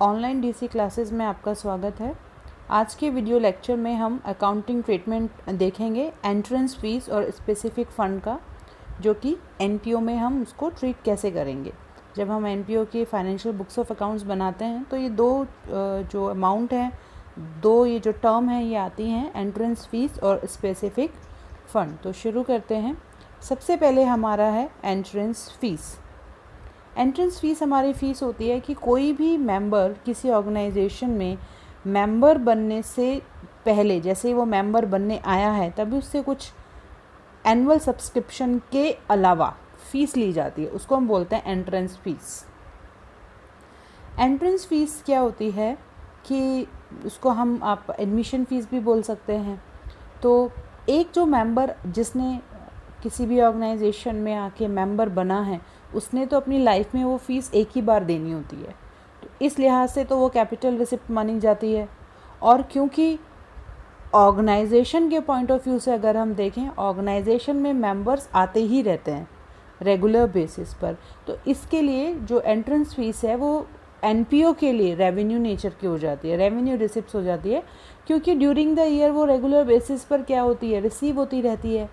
Online DC classes में आपका स्वागत है। आज के वीडियो लेक्चर में हम अकाउंटिंग ट्रीटमेंट देखेंगे एंट्रेंस फीस और स्पेसिफिक फ़ंड का, जो कि एनपीओ में हम उसको ट्रीट कैसे करेंगे। जब हम एनपीओ की फाइनेंशियल बुक्स ऑफ अकाउंट्स बनाते हैं तो ये दो जो अमाउंट है, दो ये जो टर्म है ये आती हैं, एंट्रेंस फीस और स्पेसिफिक फ़ंड। तो शुरू करते हैं। सबसे पहले हमारा है एंट्रेंस फ़ीस। एंट्रेंस फ़ीस हमारी फ़ीस होती है कि कोई भी मेंबर किसी ऑर्गेनाइजेशन में मेंबर बनने से पहले, जैसे वो मेंबर बनने आया है तभी उससे कुछ एनुअल सब्सक्रिप्शन के अलावा फ़ीस ली जाती है, उसको हम बोलते हैं एंट्रेंस फ़ीस। एंट्रेंस फ़ीस क्या होती है कि उसको आप एडमिशन फ़ीस भी बोल सकते हैं। तो एक जो मेंबर जिसने किसी भी ऑर्गेनाइजेशन में आके मेंबर बना है, उसने तो अपनी लाइफ में वो फ़ीस एक ही बार देनी होती है, तो इस लिहाज से तो वो कैपिटल रिसिप्ट मानी जाती है। और क्योंकि ऑर्गेनाइजेशन के पॉइंट ऑफ व्यू से अगर हम देखें, ऑर्गेनाइजेशन में मेंबर्स आते ही रहते हैं रेगुलर बेसिस पर, तो इसके लिए जो एंट्रेंस फ़ीस है वो एनपीओ के लिए रेवेन्यू नेचर की हो जाती है, रेवेन्यू रिसिप्ट हो जाती है, क्योंकि ड्यूरिंग द ईयर वो रेगुलर बेसिस पर क्या होती है, रिसीव होती रहती है।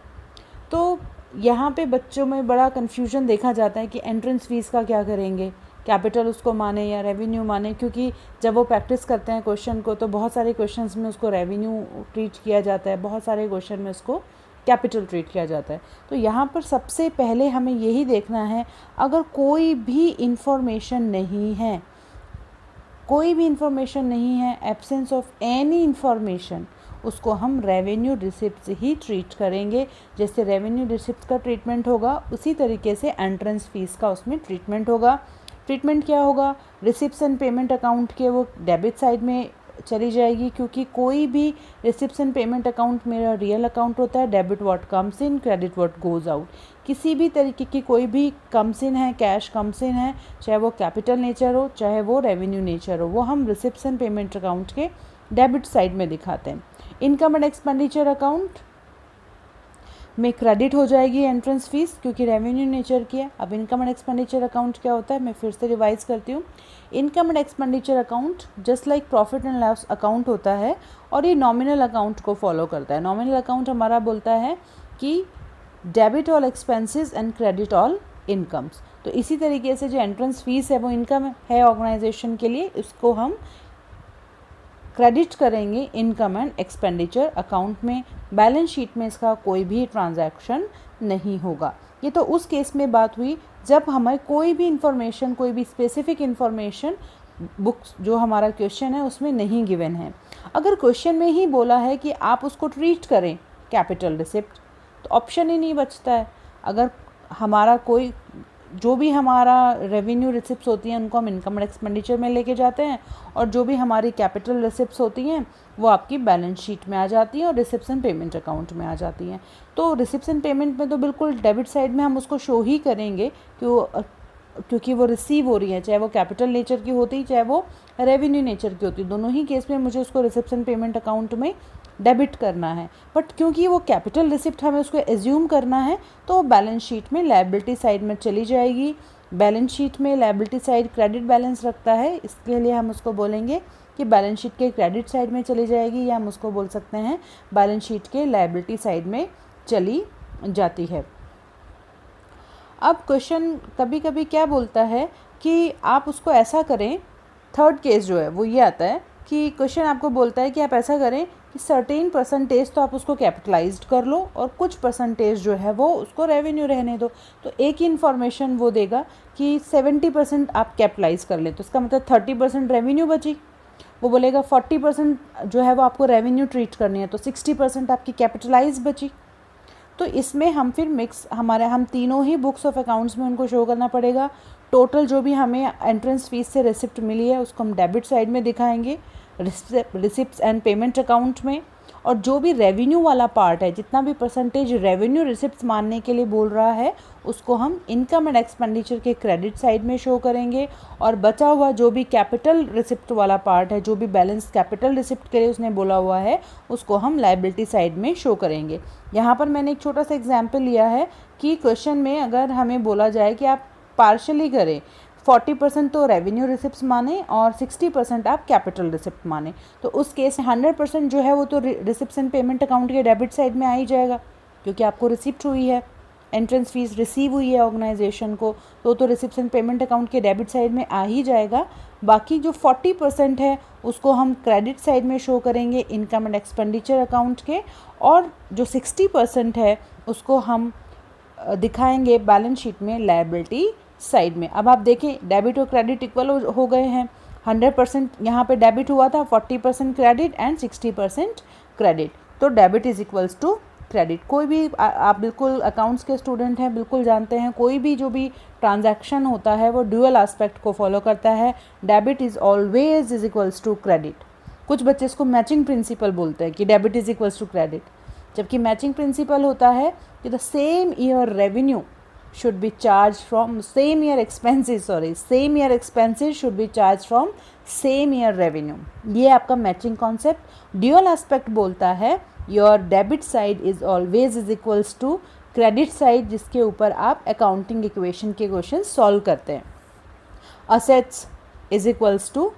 तो यहाँ पे बच्चों में बड़ा कन्फ्यूजन देखा जाता है कि एंट्रेंस फ़ीस का क्या करेंगे, कैपिटल उसको माने या रेवेन्यू माने, क्योंकि जब वो प्रैक्टिस करते हैं क्वेश्चन को तो बहुत सारे क्वेश्चंस में उसको रेवेन्यू ट्रीट किया जाता है, बहुत सारे क्वेश्चन में उसको कैपिटल ट्रीट किया जाता है। तो यहाँ पर सबसे पहले हमें यही देखना है, अगर कोई भी इंफॉर्मेशन नहीं है, एब्सेंस ऑफ एनी इंफॉर्मेशन, उसको हम रेवेन्यू रिसिप्ट से ही ट्रीट करेंगे। जैसे रेवेन्यू रिसिप्ट का ट्रीटमेंट होगा उसी तरीके से एंट्रेंस फ़ीस का उसमें ट्रीटमेंट होगा। ट्रीटमेंट क्या होगा, रिसिप्ट्स एंड पेमेंट अकाउंट के वो डेबिट साइड में चली जाएगी, क्योंकि कोई भी रिसिप्ट्स एंड पेमेंट अकाउंट मेरा रियल अकाउंट होता है। Debit what comes in, credit what goes out. किसी भी तरीके की कोई भी कम्स इन है, कैश कम्स इन है, चाहे वो कैपिटल नेचर हो चाहे वो रेवेन्यू नेचर हो, वो हम रिसिप्ट्स एंड पेमेंट अकाउंट के डेबिट साइड में दिखाते हैं। इनकम एंड एक्सपेंडिचर अकाउंट में क्रेडिट हो जाएगी एंट्रेंस फ़ीस, क्योंकि रेवेन्यू नेचर की है। अब इनकम एंड एक्सपेंडिचर अकाउंट क्या होता है, मैं फिर से रिवाइज करती हूँ। Income and expenditure account just like profit and loss account होता है, और ये नॉमिनल अकाउंट को फॉलो करता है। नॉमिनल अकाउंट हमारा बोलता है कि debit all expenses and credit all incomes. तो इसी तरीके से जो एंट्रेंस फ़ीस है वो इनकम है ऑर्गेनाइजेशन के लिए, उसको हम क्रेडिट करेंगे इनकम एंड एक्सपेंडिचर अकाउंट में। बैलेंस शीट में इसका कोई भी ट्रांजैक्शन नहीं होगा। ये तो उस केस में बात हुई जब हमें कोई भी इंफॉर्मेशन, कोई भी स्पेसिफिक इंफॉर्मेशन बुक्स जो हमारा क्वेश्चन है उसमें नहीं गिवन है। अगर क्वेश्चन में ही बोला है कि आप उसको ट्रीट करें कैपिटल रिसिप्ट, तो ऑप्शन ही नहीं बचता है। अगर हमारा कोई जो भी हमारा रेवेन्यू रिसिप्ट्स होती हैं उनको हम इनकम एंड एक्सपेंडिचर में लेके जाते हैं, और जो भी हमारी कैपिटल रिसिप्ट्स होती हैं वो आपकी बैलेंस शीट में आ जाती हैं और रिसिप्ट्स एंड पेमेंट अकाउंट में आ जाती हैं। तो रिसिप्ट्स एंड पेमेंट में तो बिल्कुल डेबिट साइड में हम उसको शो ही करेंगे क्योंकि वो रिसीव हो रही है, चाहे वो कैपिटल नेचर की होती चाहे वो रेवेन्यू नेचर की होती, दोनों ही केस में मुझे उसको रिसिप्ट्स एंड पेमेंट अकाउंट में डेबिट करना है। बट क्योंकि वो कैपिटल रिसिप्ट हमें उसको एज्यूम करना है, तो वो बैलेंस शीट में लायबिलिटी साइड में चली जाएगी। बैलेंस शीट में लायबिलिटी साइड क्रेडिट बैलेंस रखता है, इसके लिए हम उसको बोलेंगे कि बैलेंस शीट के क्रेडिट साइड में चली जाएगी, या हम उसको बोल सकते हैं बैलेंस शीट के लायबिलिटी साइड में चली जाती है। अब क्वेश्चन कभी कभी क्या बोलता है कि आप उसको ऐसा करें, थर्ड केस जो है वो ये आता है कि क्वेश्चन आपको बोलता है कि आप ऐसा करें कि सर्टेन परसेंटेज तो आप उसको कैपिटलाइज्ड कर लो और कुछ परसेंटेज जो है वो उसको रेवेन्यू रहने दो। तो एक ही इन्फॉर्मेशन वो देगा कि 70% आप कैपिटलाइज कर लें, तो इसका मतलब 30% रेवेन्यू बची। वो बोलेगा 40% जो है वो आपको रेवेन्यू ट्रीट करनी है, तो 60% आपकी कैपिटलाइज बची। तो इसमें हम फिर हम तीनों ही बुक्स ऑफ अकाउंट्स में उनको शो करना पड़ेगा। टोटल जो भी हमें एंट्रेंस फ़ीस से रिसिप्ट मिली है उसको हम डेबिट साइड में दिखाएंगे रिसिप्ट्स एंड पेमेंट अकाउंट में, और जो भी रेवेन्यू वाला पार्ट है, जितना भी परसेंटेज रेवेन्यू रिसिप्ट्स मानने के लिए बोल रहा है, उसको हम इनकम एंड एक्सपेंडिचर के क्रेडिट साइड में शो करेंगे। और बचा हुआ जो भी कैपिटल रिसिप्ट वाला पार्ट है, जो भी बैलेंस कैपिटल रिसिप्ट के लिए उसने बोला हुआ है, उसको हम लायबिलिटी साइड में शो करेंगे। यहाँ पर मैंने एक छोटा सा एग्जाम्पल लिया है कि क्वेश्चन में अगर हमें बोला जाए कि आप पार्शली करें 40% तो रेवेन्यू रिसिप्ट्स माने और 60% आप कैपिटल रिसिप्ट माने। तो उस केस में 100% जो है वो तो रिसिप्ट्स एंड पेमेंट अकाउंट के डेबिट साइड में आ ही जाएगा, क्योंकि आपको रिसिप्ट हुई है, एंट्रेंस फीस रिसीव हुई है ऑर्गेनाइजेशन को, तो रिसिप्ट्स एंड पेमेंट अकाउंट के डेबिट साइड में आ ही जाएगा। बाकी जो 40% है उसको हम क्रेडिट साइड में शो करेंगे इनकम एंड एक्सपेंडिचर अकाउंट के, और जो 60% है उसको हम दिखाएंगे बैलेंस शीट में लायबिलिटी साइड में। अब आप देखें डेबिट और क्रेडिट इक्वल हो गए हैं, 100% यहाँ पे डेबिट हुआ था, 40% क्रेडिट एंड 60% क्रेडिट, तो debit is equals to credit. कोई भी आप बिल्कुल अकाउंट्स के स्टूडेंट हैं, बिल्कुल जानते हैं कोई भी जो भी ट्रांजैक्शन होता है वो ड्यूअल एस्पेक्ट को फॉलो करता है, debit is always is equals to credit. कुछ बच्चे इसको मैचिंग प्रिंसिपल बोलते हैं कि debit is equals to credit, जबकि मैचिंग प्रिंसिपल होता है कि the same year revenue should be charged from same year expenses should be charged from same year revenue। ये आपका मैचिंग कॉन्सेप्ट। ड्यूअल एस्पेक्ट बोलता है your debit side is always is equals to credit side, जिसके ऊपर आप accounting equation के question solve करते हैं। Assets is equals to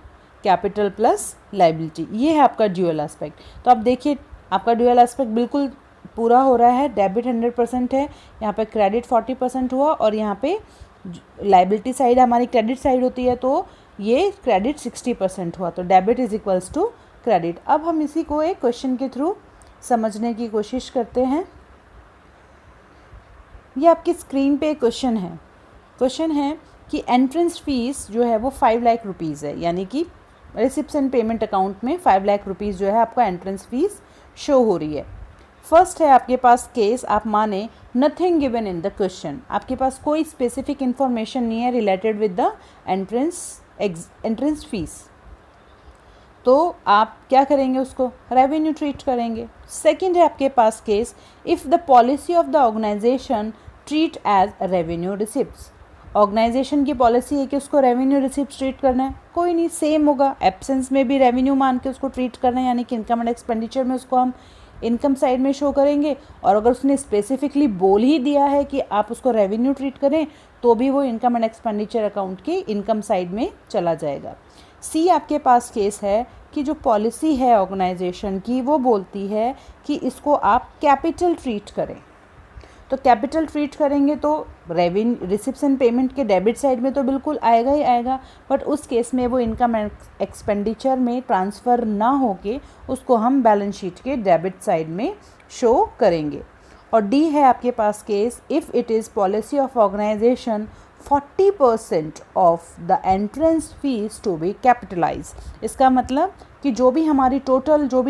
capital plus liability, ये है आपका ड्यूअल एस्पेक्ट। तो आप देखिए आपका ड्यूअल एस्पेक्ट बिल्कुल पूरा हो रहा है। डेबिट 100% है, यहाँ पे क्रेडिट 40% हुआ, और यहाँ पे लाइबिलिटी साइड हमारी क्रेडिट साइड होती है, तो ये क्रेडिट 60% हुआ, तो debit is equals to credit. अब हम इसी को एक क्वेश्चन के थ्रू समझने की कोशिश करते हैं। ये आपकी स्क्रीन पे क्वेश्चन है कि एंट्रेंस फीस जो है वो 5 लाख रुपीज़ है, यानी कि रिसिप्ट्स एंड पेमेंट अकाउंट में 5 लाख रुपीज़ जो है आपका एंट्रेंस फीस शो हो रही है। फर्स्ट है आपके पास केस, आप माने nothing given in the question, आपके पास कोई स्पेसिफिक इंफॉर्मेशन नहीं है related with the entrance fees, तो आप क्या करेंगे, उसको रेवेन्यू ट्रीट करेंगे। सेकंड है आपके पास case, if the policy of the organisation treat as revenue receipts, organisation की पॉलिसी है कि उसको रेवेन्यू रिसिप्ट ट्रीट करना है, कोई नहीं, सेम होगा, एब्सेंस में भी रेवेन्यू मान के उसको ट्रीट करना है, यानी कि इनकम एंड एक्सपेंडिचर में उसको हम इनकम साइड में शो करेंगे, और अगर उसने स्पेसिफिकली बोल ही दिया है कि आप उसको रेवेन्यू ट्रीट करें तो भी वो इनकम एंड एक्सपेंडिचर अकाउंट की इनकम साइड में चला जाएगा। सी आपके पास केस है कि जो पॉलिसी है ऑर्गेनाइजेशन की वो बोलती है कि इसको आप कैपिटल ट्रीट करें, तो कैपिटल ट्रीट करेंगे तो रेवेन्यू रिसिप्ट्स एंड पेमेंट के डेबिट साइड में तो बिल्कुल आएगा ही आएगा, बट उस केस में वो इनकम एंड एक्सपेंडिचर में ट्रांसफ़र ना होके उसको हम बैलेंस शीट के डेबिट साइड में शो करेंगे। और डी है आपके पास case, if it is policy of organisation 40% of the entrance fees to be capitalise, इसका मतलब कि जो भी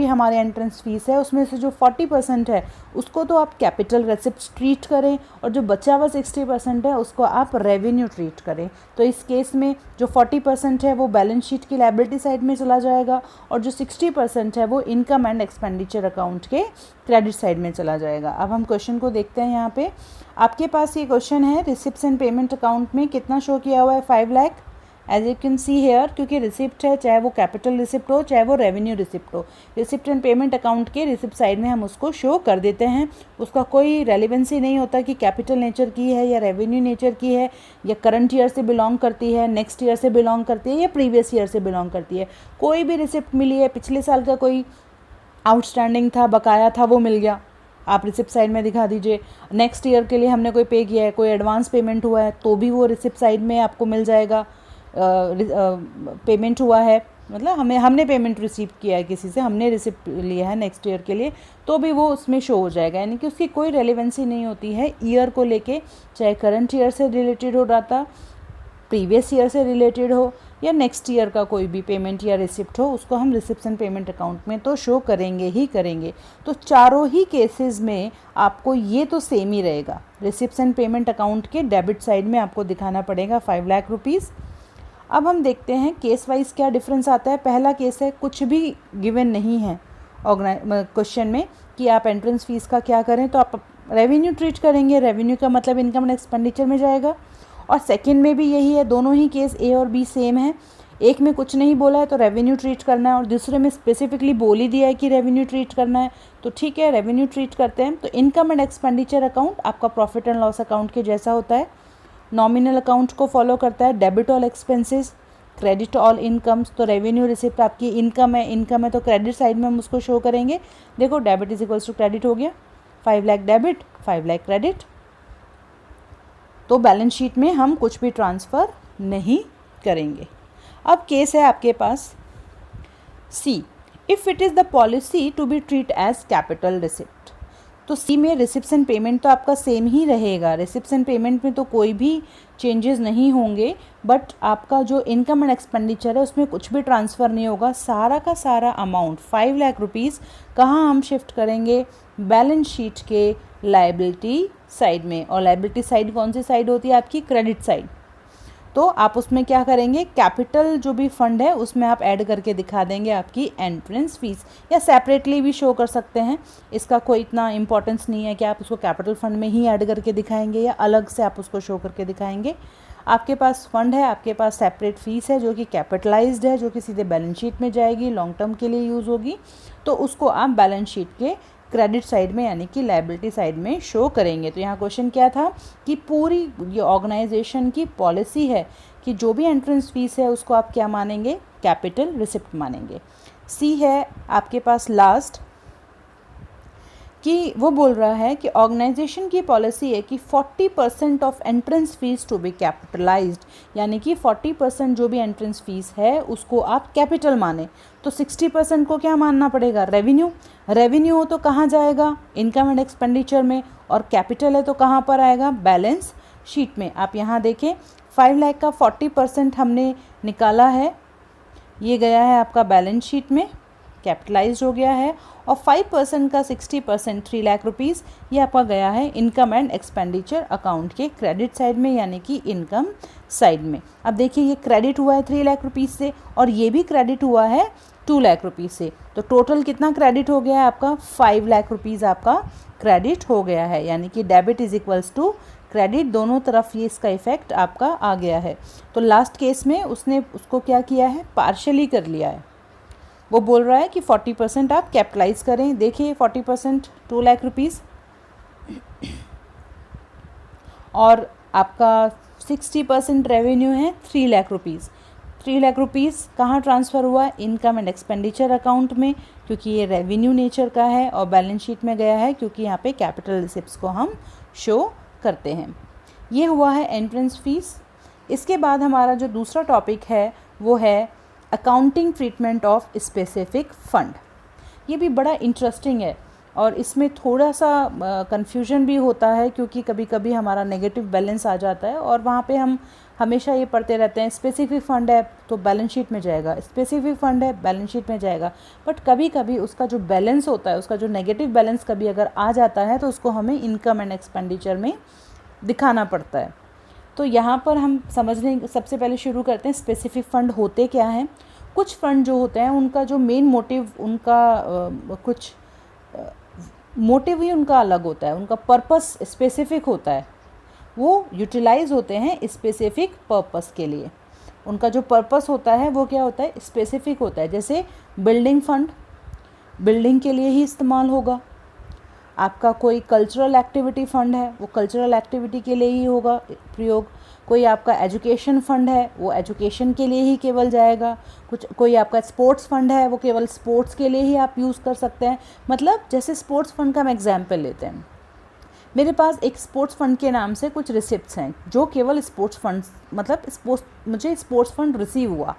हमारे एंट्रेंस फीस है उसमें से जो 40% है उसको तो आप कैपिटल रिसिप्ट ट्रीट करें, और जो बचा हुआ 60% है उसको आप रेवेन्यू ट्रीट करें। तो इस केस में जो 40% है वो बैलेंस शीट की लायबिलिटी साइड में चला जाएगा, और जो 60% है वो इनकम एंड एक्सपेंडिचर अकाउंट के क्रेडिट साइड में चला जाएगा। अब हम क्वेश्चन को देखते हैं। यहाँ पे आपके पास ये क्वेश्चन है, रिसिप्ट्स एंड पेमेंट अकाउंट में कितना शो किया हुआ है, 5 lakh, as you can see here, क्योंकि रिसिप्ट है, चाहे वो कैपिटल रिसिप्ट हो चाहे वो रेवेन्यू रिसिप्ट हो, रिसिप्ट एंड पेमेंट अकाउंट के रिसिप्ट साइड में हम उसको शो कर देते हैं। उसका कोई रेलिवेंसी नहीं होता कि कैपिटल नेचर की है या रेवेन्यू नेचर की है, या करंट ईयर से बिलोंग करती है, नेक्स्ट ईयर से बिलोंग करती है, या प्रीवियस ईयर से बिलोंग करती है। कोई भी रिसिप्ट मिली है, पिछले साल का कोई आउटस्टैंडिंग था, बकाया था, वो मिल गया, आप रिसिप्ट साइड में दिखा दीजिए। नेक्स्ट ईयर के लिए हमने कोई पे किया है, कोई एडवांस पेमेंट हुआ है, तो भी वो रिसिप्ट साइड में आपको मिल जाएगा। पेमेंट हुआ है, मतलब हमने पेमेंट रिसीव किया है किसी से, हमने रिसिप्ट लिया है नेक्स्ट ईयर के लिए, तो भी वो उसमें शो हो जाएगा, यानी कि उसकी कोई रेलेवेंसी नहीं होती है ईयर को लेके, चाहे करंट ईयर से रिलेटेड हो डाटा, प्रीवियस ईयर से रिलेटेड हो, या नेक्स्ट ईयर का कोई भी पेमेंट या रिसिप्ट हो, उसको हम रिसिप्ट्स एंड पेमेंट अकाउंट में तो शो करेंगे ही करेंगे। तो चारों ही केसेस में आपको ये तो सेम ही रहेगा, रिसिप्ट्स एंड पेमेंट अकाउंट के डेबिट साइड में आपको दिखाना पड़ेगा 5 लाख रुपीज़। अब हम देखते हैं केस वाइज क्या डिफरेंस आता है। पहला केस है, कुछ भी गिवन नहीं है क्वेश्चन में कि आप एंट्रेंस फीस का क्या करें, तो आप रेवेन्यू ट्रीट करेंगे, रेवेन्यू का मतलब इनकम एंड एक्सपेंडिचर में जाएगा। और सेकंड में भी यही है, दोनों ही केस ए और बी सेम है, एक में कुछ नहीं बोला है तो रेवेन्यू ट्रीट करना है, और दूसरे में स्पेसिफिकली बोल ही दिया है कि रेवेन्यू ट्रीट करना है, तो ठीक है रेवेन्यू ट्रीट करते हैं। तो इनकम एंड एक्सपेंडिचर अकाउंट आपका प्रॉफिट एंड लॉस अकाउंट के जैसा होता है, नॉमिनल अकाउंट को फॉलो करता है, debit all expenses, credit all incomes. तो रेवेन्यू रिसिप्ट आपकी इनकम है तो क्रेडिट साइड में हम उसको शो करेंगे। देखो debit is equals to credit हो गया, 5 लाख डेबिट 5 लाख क्रेडिट। तो बैलेंस शीट में हम कुछ भी ट्रांसफ़र नहीं करेंगे। अब केस है आपके पास C, if it is the policy to be treat as capital receipt. तो सी में रिसिप्शन पेमेंट तो आपका सेम ही रहेगा, रिसिप्शन पेमेंट में तो कोई भी चेंजेस नहीं होंगे, बट आपका जो इनकम एंड एक्सपेंडिचर है उसमें कुछ भी ट्रांसफ़र नहीं होगा। सारा का सारा अमाउंट 5 लाख रुपीज़ कहाँ हम शिफ्ट करेंगे, बैलेंस शीट के लायबिलिटी साइड में। और लायबिलिटी साइड कौन सी साइड होती है आपकी, क्रेडिट साइड। तो आप उसमें क्या करेंगे, कैपिटल जो भी फंड है उसमें आप ऐड करके दिखा देंगे आपकी एंट्रेंस फीस, या सेपरेटली भी शो कर सकते हैं। इसका कोई इतना इंपॉर्टेंस नहीं है कि आप उसको कैपिटल फंड में ही ऐड करके दिखाएंगे या अलग से आप उसको शो करके दिखाएंगे। आपके पास फंड है, आपके पास सेपरेट फीस है जो कि कैपिटलाइज्ड है, जो कि सीधे बैलेंस शीट में जाएगी, लॉन्ग टर्म के लिए यूज़ होगी। तो उसको आप बैलेंस शीट के क्रेडिट साइड में यानी कि लायबिलिटी साइड में शो करेंगे। तो यहाँ क्वेश्चन क्या था कि पूरी ये ऑर्गेनाइजेशन की पॉलिसी है कि जो भी एंट्रेंस फीस है उसको आप क्या मानेंगे, कैपिटल रिसिप्ट मानेंगे। सी है आपके पास लास्ट कि वो बोल रहा है कि ऑर्गेनाइजेशन की पॉलिसी है कि 40% off entrance fees to be capitalised, यानी कि 40% जो भी एंट्रेंस फीस है उसको आप कैपिटल माने। तो 60% को क्या मानना पड़ेगा, रेवेन्यू। रेवेन्यू हो तो कहाँ जाएगा, इनकम एंड एक्सपेंडिचर में, और कैपिटल है तो कहाँ पर आएगा, बैलेंस शीट में। आप यहाँ देखें 5 लाख का 40% हमने निकाला है, ये गया है आपका बैलेंस शीट में, कैपिटलाइज्ड हो गया है। और 5% का 60% 3 लाख रुपीज़ ये आपका गया है इनकम एंड एक्सपेंडिचर अकाउंट के क्रेडिट साइड में यानी कि इनकम साइड में। अब देखिए ये क्रेडिट हुआ है 3 लाख रुपीज़ से और ये भी क्रेडिट हुआ है 2 लाख रुपीज़ से। तो टोटल कितना क्रेडिट हो गया है आपका, 5 लाख रुपीज़ आपका क्रेडिट हो गया है, यानी कि debit is equals to credit, दोनों तरफ ये इसका इफेक्ट आपका आ गया है। तो लास्ट केस में उसने उसको क्या किया है, पार्शली कर लिया है। वो बोल रहा है कि 40% आप कैपिटलाइज करें। देखिए 40% 2 लाख रुपीज़ और आपका 60% रेवेन्यू है 3 लाख रुपीज़। 3 लाख रुपीज़ कहाँ ट्रांसफ़र हुआ है, इनकम एंड एक्सपेंडिचर अकाउंट में, क्योंकि ये रेवेन्यू नेचर का है, और बैलेंस शीट में गया है क्योंकि यहाँ पे कैपिटल रिसिप्ट्स को हम शो करते हैं। ये हुआ है एंट्रेंस फीस। इसके बाद हमारा जो दूसरा टॉपिक है वो है accounting treatment of specific fund. ये भी बड़ा इंटरेस्टिंग है और इसमें थोड़ा सा कन्फ्यूजन भी होता है, क्योंकि कभी कभी हमारा नेगेटिव बैलेंस आ जाता है और वहाँ पे हम हमेशा ये पढ़ते रहते हैं स्पेसिफिक फ़ंड है तो बैलेंस शीट में जाएगा, स्पेसिफिक फ़ंड है बैलेंस शीट में जाएगा। बट कभी कभी उसका जो बैलेंस होता है, उसका जो नेगेटिव बैलेंस कभी अगर आ जाता है तो उसको हमें इनकम एंड एक्सपेंडिचर में दिखाना पड़ता है। तो यहाँ पर हम समझने सबसे पहले शुरू करते हैं स्पेसिफिक फ़ंड होते क्या हैं। कुछ फ़ंड जो होते हैं उनका जो मेन मोटिव, उनका कुछ मोटिव ही उनका अलग होता है, उनका पर्पस स्पेसिफिक होता है, वो यूटिलाइज़ होते हैं स्पेसिफिक पर्पस के लिए। उनका जो पर्पस होता है वो क्या होता है, स्पेसिफिक होता है। जैसे बिल्डिंग फ़ंड बिल्डिंग के लिए ही इस्तेमाल होगा। आपका कोई कल्चरल एक्टिविटी फ़ंड है वो कल्चरल एक्टिविटी के लिए ही होगा प्रयोग। कोई आपका एजुकेशन फ़ंड है वो एजुकेशन के लिए ही केवल जाएगा। कोई आपका स्पोर्ट्स फ़ंड है वो केवल स्पोर्ट्स के लिए ही आप यूज़ कर सकते हैं। मतलब जैसे स्पोर्ट्स फ़ंड का हम एग्जाम्पल लेते हैं, मेरे पास एक स्पोर्ट्स फ़ंड के नाम से कुछ रिसिप्ट्स हैं जो केवल स्पोर्ट्स फंड, मतलब मुझे स्पोर्ट्स फ़ंड रिसीव हुआ,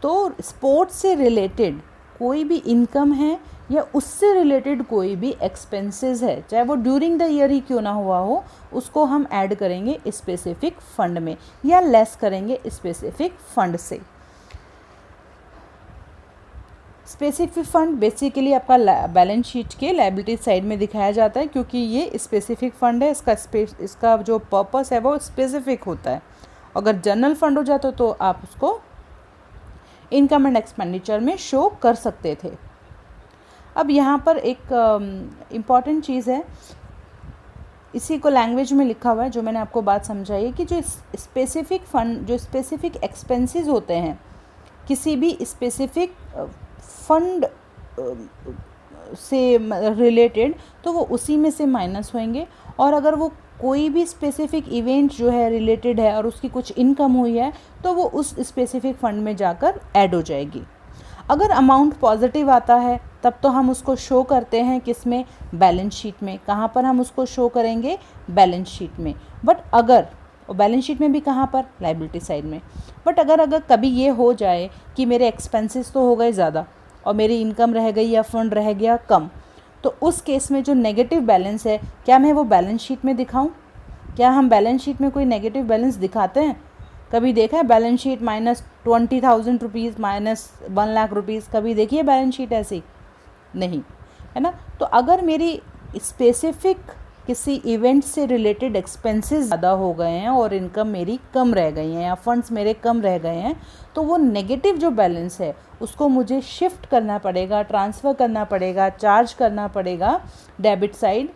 तो स्पोर्ट्स से रिलेटेड कोई भी इनकम है या उससे रिलेटेड कोई भी एक्सपेंसेस है, चाहे वो ड्यूरिंग द ईयर ही क्यों ना हुआ हो, उसको हम ऐड करेंगे स्पेसिफिक फ़ंड में या लेस करेंगे स्पेसिफिक फ़ंड से। स्पेसिफिक फ़ंड बेसिकली आपका बैलेंस शीट के लायबिलिटी साइड में दिखाया जाता है, क्योंकि ये स्पेसिफिक फ़ंड है, इसका जो पर्पस है वो स्पेसिफिक होता है। अगर जनरल फंड हो जाता तो आप उसको इनकम एंड एक्सपेंडिचर में शो कर सकते थे। अब यहाँ पर एक इम्पॉर्टेंट चीज़ है, इसी को लैंग्वेज में लिखा हुआ है जो मैंने आपको बात समझाई है कि जो स्पेसिफिक फ़ंड, जो स्पेसिफिक एक्सपेंसेस होते हैं किसी भी स्पेसिफिक फंड से रिलेटेड, तो वो उसी में से माइनस होंगे। और अगर वो कोई भी स्पेसिफिक इवेंट जो है रिलेटेड है और उसकी कुछ इनकम हुई है तो वो उस स्पेसिफिक फ़ंड में जाकर ऐड हो जाएगी। अगर अमाउंट पॉजिटिव आता है तब तो हम उसको शो करते हैं किस में, बैलेंस शीट में। कहाँ पर हम उसको शो करेंगे, बैलेंस शीट में। बट अगर, और बैलेंस शीट में भी कहाँ पर, लाइबिलिटी साइड में। बट अगर कभी ये हो जाए कि मेरे एक्सपेंसेस तो हो गए ज़्यादा और मेरी इनकम रह गई या फंड रह गया कम, तो उस केस में जो नेगेटिव बैलेंस है, क्या मैं वो बैलेंस शीट में दिखाऊं? क्या हम बैलेंस शीट में कोई नेगेटिव बैलेंस दिखाते हैं? कभी देखा है बैलेंस शीट -20,000 रुपीज़, -1,00,000 रुपीज़? कभी देखिए बैलेंस शीट ऐसी? नहीं, है ना। तो अगर मेरी स्पेसिफिक किसी इवेंट से रिलेटेड एक्सपेंसेस ज़्यादा हो गए हैं और इनकम मेरी कम रह गई हैं या फंड्स मेरे कम रह गए हैं, तो वो नेगेटिव जो बैलेंस है उसको मुझे शिफ्ट करना पड़ेगा, ट्रांसफ़र करना पड़ेगा, चार्ज करना पड़ेगा डेबिट साइड,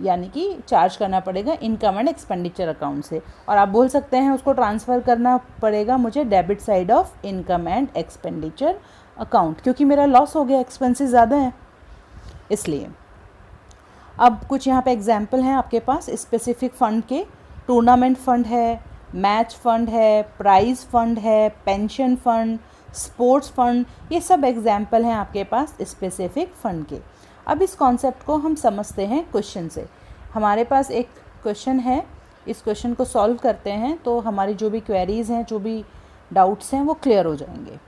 यानी कि चार्ज करना पड़ेगा इनकम एंड एक्सपेंडिचर अकाउंट से। और आप बोल सकते हैं उसको ट्रांसफ़र करना पड़ेगा मुझे debit side of income and expenditure account, क्योंकि मेरा लॉस हो गया, एक्सपेंसेस ज़्यादा हैं इसलिए। अब कुछ यहाँ पे एग्जाम्पल हैं आपके पास स्पेसिफिक फ़ंड के। टूर्नामेंट फ़ंड है, मैच फ़ंड है, प्राइज़ फ़ंड है, पेंशन फ़ंड, स्पोर्ट्स फ़ंड, ये सब एग्जाम्पल हैं आपके पास स्पेसिफिक फ़ंड के। अब इस कॉन्सेप्ट को हम समझते हैं क्वेश्चन से। हमारे पास एक क्वेश्चन है, इस क्वेश्चन को सॉल्व करते हैं तो हमारी जो भी क्वेरीज़ हैं, जो भी डाउट्स हैं वो क्लियर हो जाएंगे।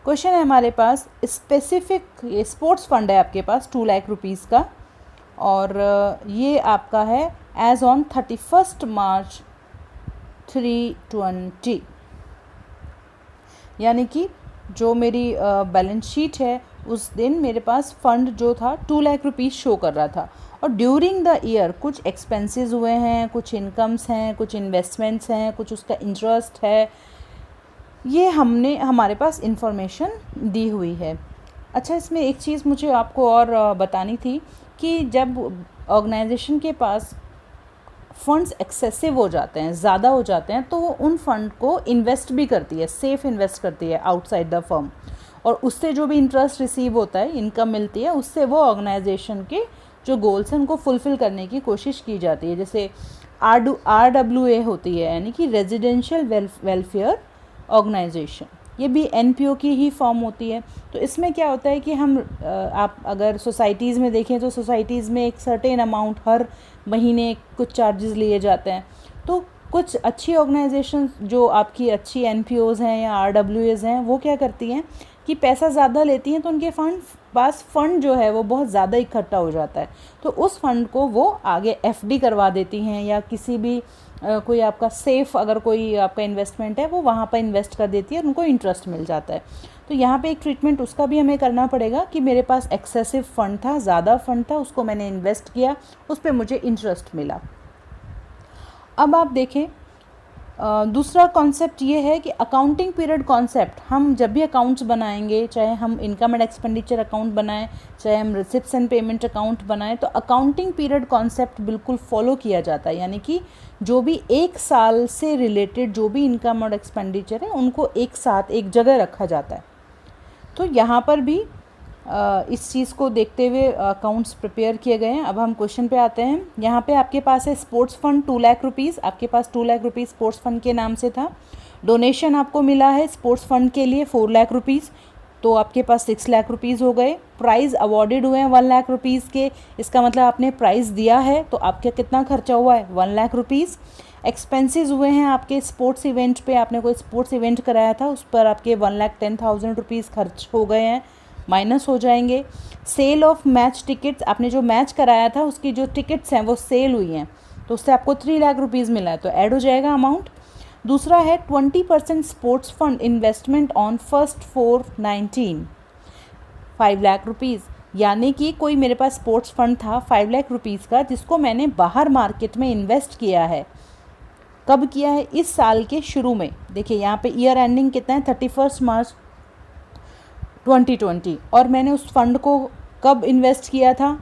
क्वेश्चन है हमारे पास स्पेसिफिक, ये स्पोर्ट्स फ़ंड है आपके पास 2 लाख रुपीज़ का, और ये आपका है एज़ ऑन 31 मार्च 3/20, यानी कि जो मेरी बैलेंस शीट है उस दिन मेरे पास फ़ंड जो था 2 लाख रुपीज़ शो कर रहा था। और ड्यूरिंग द ईयर कुछ एक्सपेंसेस हुए हैं, कुछ इनकम्स हैं, कुछ इन्वेस्टमेंट्स हैं, कुछ उसका इंटरेस्ट है, ये हमारे पास इंफॉर्मेशन दी हुई है। अच्छा, इसमें एक चीज़ मुझे आपको और बतानी थी कि जब ऑर्गेनाइजेशन के पास फंड्स एक्सेसिव हो जाते हैं, ज़्यादा हो जाते हैं, तो वो उन फंड को इन्वेस्ट भी करती है, सेफ इन्वेस्ट करती है आउटसाइड द फर्म, और उससे जो भी इंटरेस्ट रिसीव होता है, इनकम मिलती है, उससे वो ऑर्गेनाइजेशन के जो गोल्स हैं उनको फुलफ़िल करने की कोशिश की जाती है। जैसे RWA होती है, यानी कि रेजिडेंशियल वेलफेयर ऑर्गेनाइजेशन, ये भी NPO की ही फॉर्म होती है। तो इसमें क्या होता है कि हम आप अगर सोसाइटीज़ में देखें तो सोसाइटीज़ में एक सर्टेन अमाउंट हर महीने कुछ चार्जेस लिए जाते हैं। तो कुछ अच्छी ऑर्गेनाइजेशन जो आपकी अच्छी NPOs हैं या RWAs हैं, वो क्या करती हैं कि पैसा ज़्यादा लेती हैं, तो उनके फंड जो है वो बहुत ज़्यादा इकट्ठा हो जाता है, तो उस फंड को वो आगे FD करवा देती हैं, या किसी भी कोई आपका सेफ़ अगर कोई आपका इन्वेस्टमेंट है वो वहाँ पर इन्वेस्ट कर देती है और उनको इंटरेस्ट मिल जाता है। तो यहाँ पे एक ट्रीटमेंट उसका भी हमें करना पड़ेगा कि मेरे पास एक्सेसिव फ़ंड था, ज़्यादा फंड था, उसको मैंने इन्वेस्ट किया, उस पर मुझे इंटरेस्ट मिला। अब आप देखें दूसरा कॉन्सेप्ट ये है कि अकाउंटिंग पीरियड कॉन्सेप्ट, हम जब भी अकाउंट्स बनाएंगे, चाहे हम इनकम एंड एक्सपेंडिचर अकाउंट बनाएं, चाहे हम रिसिप्ट्स एंड पेमेंट अकाउंट बनाएं, तो अकाउंटिंग पीरियड कॉन्सेप्ट बिल्कुल फॉलो किया जाता है। यानी कि जो भी 1 साल से रिलेटेड जो भी इनकम और एक्सपेंडिचर है उनको एक साथ एक जगह रखा जाता है। तो यहाँ पर भी इस चीज़ को देखते हुए अकाउंट्स प्रिपेयर किए गए हैं। अब हम क्वेश्चन पे आते हैं। यहाँ पे आपके पास है स्पोर्ट्स फंड 2 लाख रुपीज़, आपके पास 2 लाख रुपीज़ स्पोर्ट्स फंड के नाम से था। डोनेशन आपको मिला है स्पोर्ट्स फंड के लिए 4 लाख रुपीज़, तो आपके पास 6 लाख रुपीज़ हो गए। प्राइज़ अवॉर्डेड हुए हैं 1 लाख रुपीज़ के, इसका मतलब आपने प्राइज़ दिया है, तो आपका कितना खर्चा हुआ है 1 लाख रुपीज़। एक्सपेंसेस हुए हैं आपके स्पोर्ट्स इवेंट पे, आपने कोई स्पोर्ट्स इवेंट कराया था, उस पर आपके 1,10,000 रुपीज़ खर्च हो गए हैं, माइनस हो जाएंगे। सेल ऑफ मैच टिकट्स, आपने जो मैच कराया था उसकी जो टिकट्स हैं वो सेल हुई हैं, तो उससे आपको 3 लाख रुपीज़ मिला है, तो ऐड हो जाएगा अमाउंट। दूसरा है 20% sports fund investment on 1 4/19, 5 lakh rupees, यानी कि कोई मेरे पास स्पोर्ट्स फंड था 5 लाख रुपीज़ का, जिसको मैंने बाहर मार्केट में इन्वेस्ट किया है। कब किया है? इस साल के शुरू में। देखिए यहाँ पे ईयर एंडिंग कितना है 31 मार्च 2020, और मैंने उस फंड को कब इन्वेस्ट किया था?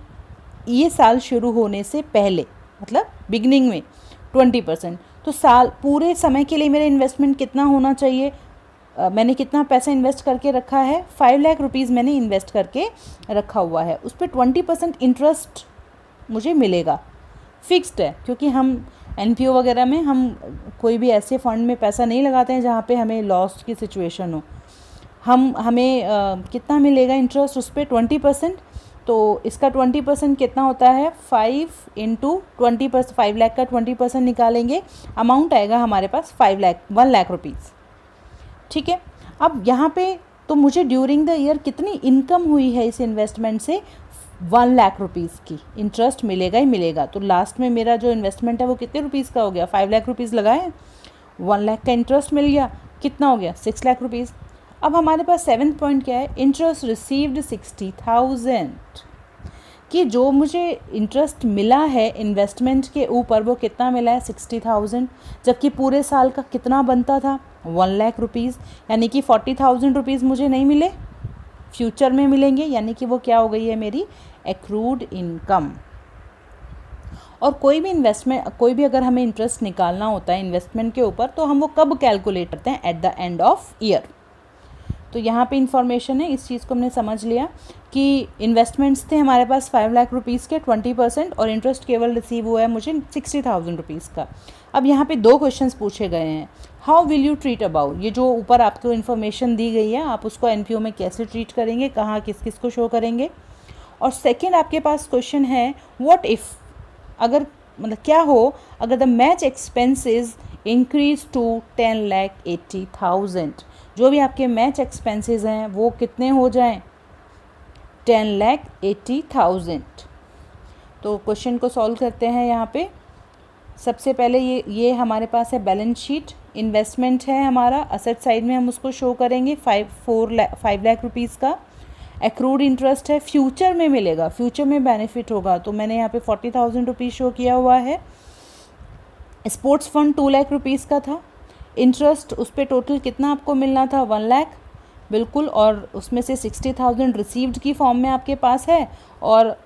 ये साल शुरू होने से पहले, मतलब बिगनिंग में 20%। तो साल पूरे समय के लिए मेरा इन्वेस्टमेंट कितना होना चाहिए? मैंने कितना पैसा इन्वेस्ट करके रखा है? 5 लाख रुपीज़ मैंने इन्वेस्ट करके रखा हुआ है, उस पर 20% इंटरेस्ट मुझे मिलेगा। फिक्स्ड है, क्योंकि हम एनपीओ वगैरह में हम कोई भी ऐसे फंड में पैसा नहीं लगाते हैं जहाँ पे हमें लॉस की सिचुएशन हो। हमें कितना मिलेगा इंटरेस्ट उस पर 20%, तो इसका 20% कितना होता है 5 इंटू 20%, 5 लाख का 20% निकालेंगे, अमाउंट आएगा हमारे पास 1 लाख रुपीज़। ठीक है, अब यहाँ पे तो मुझे ड्यूरिंग द ईयर कितनी इनकम हुई है इस इन्वेस्टमेंट से, 1 लाख रुपीज़ की इंटरेस्ट मिलेगा ही मिलेगा। तो लास्ट में मेरा जो इन्वेस्टमेंट है वो कितने रुपीज़ का हो गया, 5 लाख रुपीज़ लगाए, 1 लाख का इंटरेस्ट मिल गया, कितना हो गया 6 लाख रुपीज़। अब हमारे पास 7th पॉइंट क्या है, इंटरेस्ट रिसीव्ड 60,000, कि जो मुझे इंटरेस्ट मिला है इन्वेस्टमेंट के ऊपर वो कितना मिला है 60,000, जबकि पूरे साल का कितना बनता था 1 लाख रुपीज़, यानी कि 40,000 रुपीज़ मुझे नहीं मिले, फ्यूचर में मिलेंगे, यानी कि वो क्या हो गई है मेरी एक्रूड इनकम। और कोई भी इन्वेस्टमेंट, कोई भी अगर हमें इंटरेस्ट निकालना होता है इन्वेस्टमेंट के ऊपर तो हम वो कब कैलकुलेट करते हैं, at the end of year. तो यहाँ पे इन्फॉर्मेशन है, इस चीज़ को हमने समझ लिया कि इन्वेस्टमेंट्स थे हमारे पास 5 लाख रुपीज़ के 20% और इंटरेस्ट केवल रिसीव हुआ है मुझे 60,000 रुपीज़ का। अब यहाँ पे 2 क्वेश्चंस पूछे गए हैं, how will you treat about, ये जो ऊपर आपको इन्फॉर्मेशन दी गई है आप उसको एनपीओ में कैसे ट्रीट करेंगे, कहाँ किस किस को शो करेंगे। और सेकेंड आपके पास क्वेश्चन है, व्हाट इफ़, अगर मतलब क्या हो अगर the match expenses increase to 10,80,000, जो भी आपके मैच एक्सपेंसेस हैं वो कितने हो जाएं 10,80,000। तो क्वेश्चन को सॉल्व करते हैं। यहाँ पे सबसे पहले ये हमारे पास है बैलेंस शीट, इन्वेस्टमेंट है हमारा, असेट साइड में हम उसको शो करेंगे 5 लाख रुपीज़ का। एक्रूड इंटरेस्ट है, फ्यूचर में मिलेगा, फ्यूचर में बेनिफिट होगा, तो मैंने यहाँ पे 40,000 रुपीज़ शो किया हुआ है। स्पोर्ट्स फंड 2 लाख रुपीज़ का था, इंटरेस्ट उस पर टोटल कितना आपको मिलना था 1 लाख, बिल्कुल, और उसमें से 60,000 रिसीव्ड की फॉर्म में आपके पास है और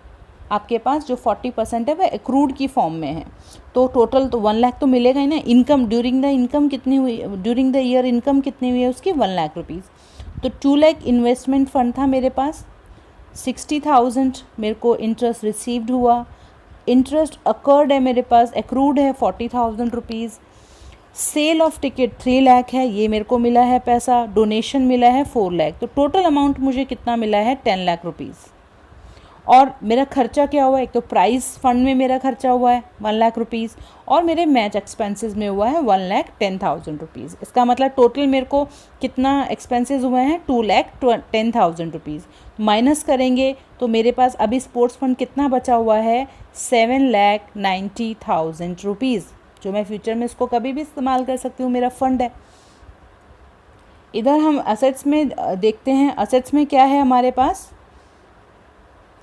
आपके पास जो 40% है वह एक्रूड की फॉर्म में है। तो टोटल तो 1 लाख तो मिलेगा ही ना। इनकम ड्यूरिंग द इनकम कितनी हुई, ड्यूरिंग द ईयर इनकम कितनी हुई है उसकी 1 लाख रुपीज़। तो 2 लाख इन्वेस्टमेंट फ़ंड था मेरे पास, 60,000 मेरे को इंटरेस्ट रिसीव्ड हुआ, इंटरेस्ट अकर्ड है मेरे पास, एक्रूड है 40,000 rupees. Sale of ticket 3 lakh है, ये मेरे को मिला है पैसा, डोनेशन मिला है 4 लाख, तो टोटल अमाउंट मुझे कितना मिला है 10 लाख रुपीज़। और मेरा खर्चा क्या हुआ, एक तो प्राइज़ फंड में मेरा खर्चा हुआ है 1 लाख रुपीज़ और मेरे मैच एक्सपेंसेस में हुआ है 1,10,000 रुपीज़। इसका मतलब टोटल मेरे को कितना एक्सपेंसेस हुए हैं 2,10,000 रुपीज़। माइनस करेंगे तो मेरे पास अभी स्पोर्ट्स फंड कितना बचा हुआ है 7,90,000 रुपीज़, जो मैं फ्यूचर में इसको कभी भी इस्तेमाल कर सकती हूँ, मेरा फंड है। इधर हम असेट्स में देखते हैं, असेट्स में क्या है हमारे पास,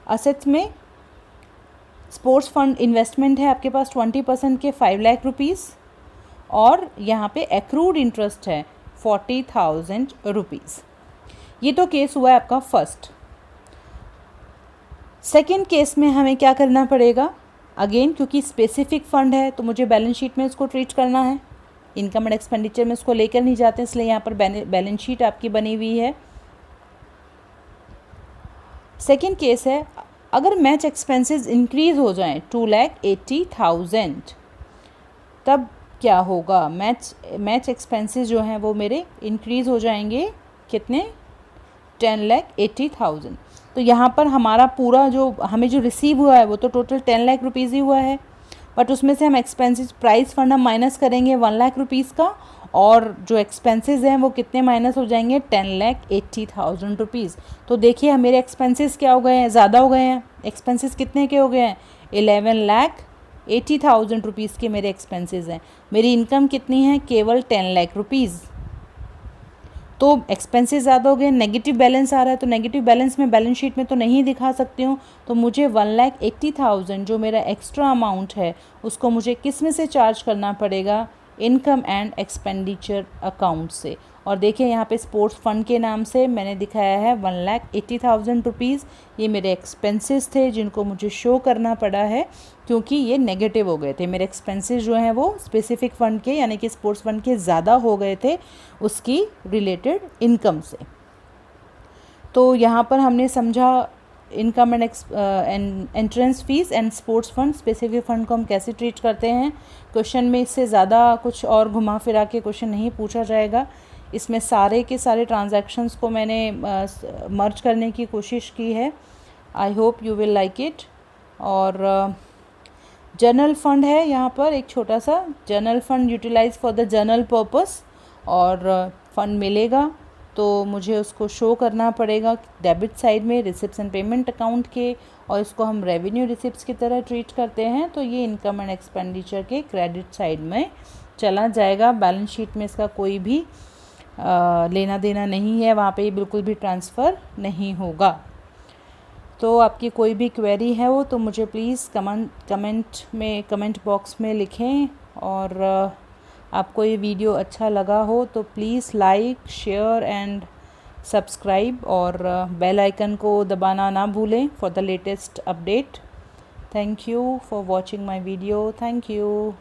असेट्स में स्पोर्ट्स फंड इन्वेस्टमेंट है आपके पास 20% के 5 लाख रुपीज़ और यहाँ पे एक्रूड इंटरेस्ट है 40,000 रुपीज़। ये तो केस हुआ है आपका फर्स्ट। सेकेंड केस में हमें क्या करना पड़ेगा, अगेन क्योंकि स्पेसिफिक फ़ंड है तो मुझे बैलेंस शीट में इसको ट्रीट करना है, इनकम एंड एक्सपेंडिचर में इसको लेकर नहीं जाते, इसलिए यहाँ पर बैलेंस शीट आपकी बनी हुई है। सेकेंड केस है, अगर मैच एक्सपेंसेस इंक्रीज़ हो जाएं 2,80,000 तब क्या होगा, मैच एक्सपेंसेस जो हैं वो मेरे इंक्रीज़ हो जाएंगे कितने 10,80,000। तो यहाँ पर हमारा पूरा जो हमें जो रिसीव हुआ है वो तो टोटल 10 लाख रुपीज़ ही हुआ है, बट उसमें से हम एक्सपेंसेस प्राइस फंड हम माइनस करेंगे 1 लाख रुपीज़ का और जो एक्सपेंसेस हैं वो कितने माइनस हो जाएंगे 10,80,000 रुपीज़। तो देखिए मेरे एक्सपेंसेस क्या हो गए हैं, ज़्यादा हो गए हैं, एक्सपेंसेस कितने के हो गए हैं 11,80,000 रुपीज़ के मेरे एक्सपेंसेस हैं। मेरी इनकम कितनी है केवल 10 लाख रुपीज़, तो एक्सपेंसेस ज़्यादा हो गए, नेगेटिव बैलेंस आ रहा है, तो नेगेटिव बैलेंस में बैलेंस शीट में तो नहीं दिखा सकती हूँ, तो मुझे 1,80,000 जो मेरा एक्स्ट्रा अमाउंट है उसको मुझे किस में से चार्ज करना पड़ेगा, इनकम एंड एक्सपेंडिचर अकाउंट से। और देखिए यहाँ पे स्पोर्ट्स फंड के नाम से मैंने दिखाया है 1,80,000 रुपीज़, ये मेरे एक्सपेंसेस थे जिनको मुझे शो करना पड़ा है क्योंकि ये नेगेटिव हो गए थे, मेरे एक्सपेंसेस जो हैं वो स्पेसिफिक फ़ंड के यानी कि स्पोर्ट्स फंड के ज़्यादा हो गए थे उसकी रिलेटेड इनकम से। तो यहाँ पर हमने समझा income and entrance fees and sports fund, specific fund को हम कैसे ट्रीट करते हैं। क्वेश्चन में इससे ज़्यादा कुछ और घुमा फिरा के क्वेश्चन नहीं पूछा जाएगा। इसमें सारे के सारे ट्रांजैक्शंस को मैंने मर्ज करने की कोशिश की है। I hope you will like it. और जनरल फंड है यहाँ पर एक छोटा सा, general fund utilise for the general purpose, और फंड मिलेगा तो मुझे उसको शो करना पड़ेगा डेबिट साइड में रिसिप्ट्स एंड पेमेंट अकाउंट के, और इसको हम रेवेन्यू रिसिप्ट्स की तरह ट्रीट करते हैं, तो ये इनकम एंड एक्सपेंडिचर के क्रेडिट साइड में चला जाएगा। बैलेंस शीट में इसका कोई भी लेना देना नहीं है, वहाँ पे बिल्कुल भी ट्रांसफ़र नहीं होगा। तो आपकी कोई भी क्वेरी है वो तो मुझे प्लीज़ कमेंट बॉक्स में लिखें। और आपको ये वीडियो अच्छा लगा हो तो please like, share and subscribe, और बेल आइकन को दबाना ना भूलें for the latest update. Thank you for watching my video. Thank you.